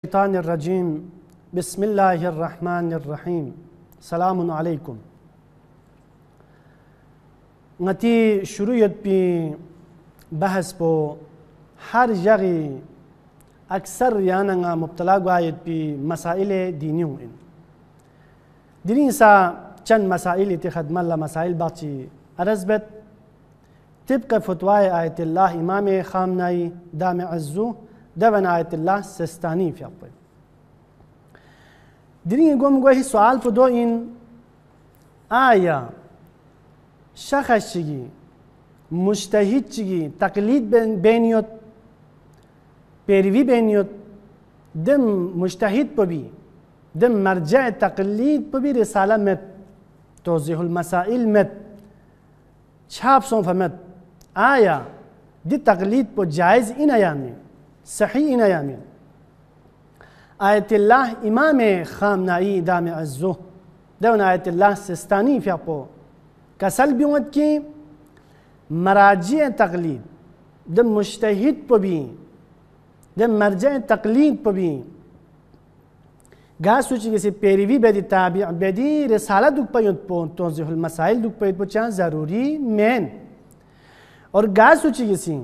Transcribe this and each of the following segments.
الشیطان الرجیم بسم الله الرحمن الرحیم سلام علیکم. نتی شروعیت بی بحث بو هر جگی اکثر یاننگا مبتلا گوید بی مسائل دینیو این دینی سا چند مسائل اتخذ ملا مسائل باقی عرض بد طبق فتوای آیت الله امام خامنه‌ای دام عزو دون آیت الله سستانی فی اپوی دینی گم گویی سوال پدو این آیا شخص چگی مجتهد چگی تقلید بینیوت پیروی بینیوت دم مجتهد ببی دم مرجع تقلید ببی رساله مت توضیح المسائل مت چاپ سون فمت آیا دی تقلید پو جائز این ایامی صحیح این ایامی آیت الله امام خامنه‌ای دام عزو دون آیت الله سستانی فی اپو کسل بیومد کی مراجع تقلید دم مجتهد ببی دم مرجع تقلید ببی گاه سوچی کسی پیروی بدی تابع بدی رسالہ دک پیوند پو توضیح المسائل دک پیوند پو چند ضروری مین اور گاه سوچی کسی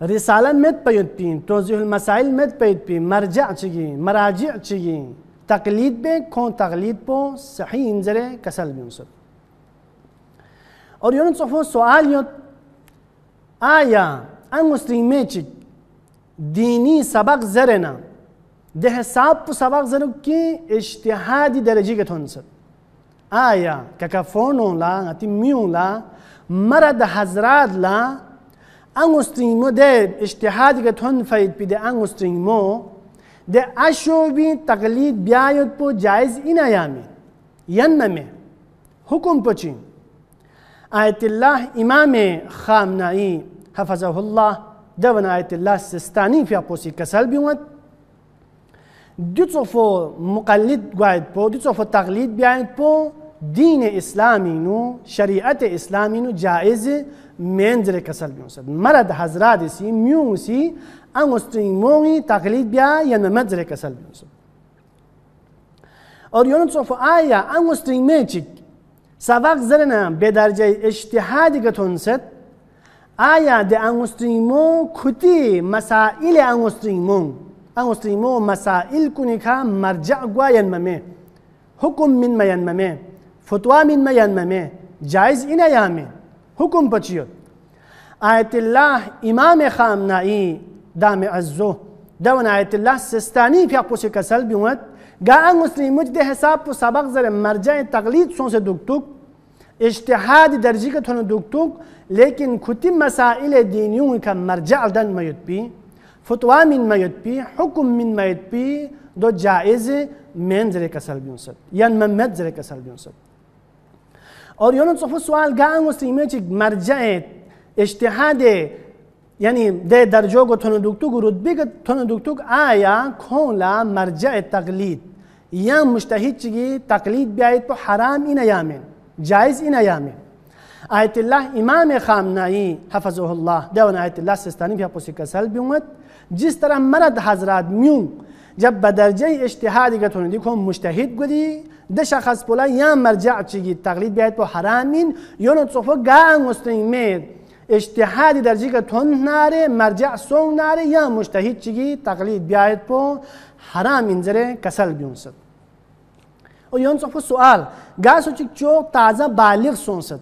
رسالہ مت پیوند پین توضیح المسائل مت پیوند پین مرجع چگی مراجع چگی تقلید بے کون تقلید پو صحیح انزرے کسل بیونسد اور یونت صفو سوال یونت آیا ان مسلمه چی دینی سبق زرنا ده حساب پو سبق زرو کی اجتهادی درجی که تونسد آیا که فونون لا اتی میون لا مرد حضرات لا ان مسلمه ده اجتهادی که تون فاید پی ده ان مسلمه ده اشو بی تقلید بیاید پو جائز این ایامی ینمه حکم پچین آیت الله امام خامنه‌ای حفظه الله دون آیت الله سستانی فی اپوسی کسل بیومد دو صفو مقلد گوید پو دو صفو تقلید بیاید پو دین اسلامی نو شریعت اسلامی نو جائز منزل کسل بیومد مرد حضرات سی میون سی انگستریموی تقلید بیا یا منزل کسل بیومد اور یون صفو آیا انگستریمه چیک سبق زرنا به درجه اجتهادی که تونست آیا ده انگستریمو کتی مسائل انگستریمو مسائل کنی که مرجع گوین ممه حکم من مین ممه فتوا من مین ممه جایز این ایامه حکم پچیود آیت الله امام خامنه‌ای دام عزو دون آیت الله سستانی فی اپوسی کسل بیومد گا انگستریمو ده حساب پو سبق زر مرجع تقلید سون سے دکتوک اجتهاد درجی که تونو دکتوک لیکن کتی مسائل دینیون که مرجع دن میود بی فتوا من میود بی حکم من میود بی دو جائز منزل کسل بیونسد یعنی ممد زر کسل بیونسد اور یونت صفو سوال گا انگستریمو چی مرجع اجتهاد یعنی ده درجو کو تونو دکتوک رتبه که تونو دکتوک آیا کلا مرجع تقلید یا مجتهد چگی تقلید بیاید تو حرام این ایامین جائز این ایامین آیت الله امام خامنه‌ای حفظه الله دون آیت الله سستانی بھی اپوسی کسل بیومد جس طرح مرد حضرات میون جب بدرجه اجتهادی که تونو دیکھو مجتهد گودی ده شخص پولا یا مرجع چگی تقلید بیاید تو حرامین یونو صفو گان مستمید اجتهادی درجی که تون ناره مرجع سون ناره یا مجتهد چگی تقلید بیاید پو حرام انزره کسل بیونسد و یون صفو سوال گاسو چک چوک تازه بالغ سونسد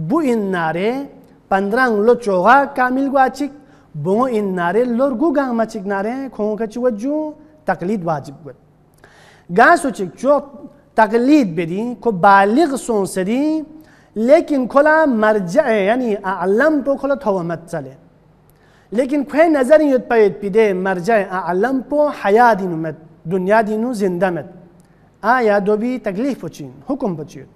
بو این ناره پندرانگ لو چوغا کامل گوا چک بو این ناره لرگو گانگ چک ناره کھونکا چی وجو تقلید واجب گود گاسو چک چوک تقلید بدی کو بالغ سونسدی لیکن کلا مرجع یعنی اعلم پو کلا تومت چله لیکن کوئی نظر یود پاید پیده مرجع اعلم پو حیا دینو مد دنیا دینو زنده مد آیا دو بی تکلیف پچین حکم پچید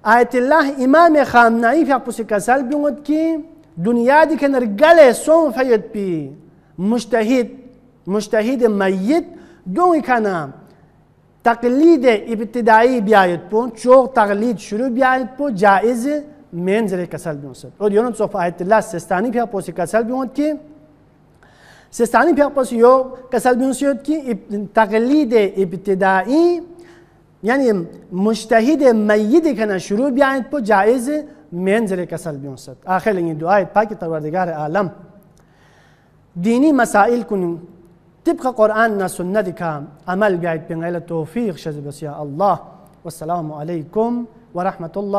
آیت الله امام خامنه‌ای فی اپوسی کسل بیومد کی دنیا دی که نرگل سون فید پی مجتهد میت دوی کنم تقلید ابتدایی بیاید پو چوک تقلید شروع بیاید پو جائز منزل کسل بیونسد اور یونت صفحه آیت الله سستانی فی اپوسی کسل بیومد کی سیستانی پیاق پس یو کسل بیونسیود کی تقلید ابتدائی یعنی مجتهد میدی کنه شروع بیاید پو جایز منزل کسل بیونست. آخر لینی دعای پاک پروردگار عالم دینی مسائل کنیم طبق قرآن و سنت کا عمل بیاید بین توفیق شد بس یا الله. والسلام علیکم و رحمت الله.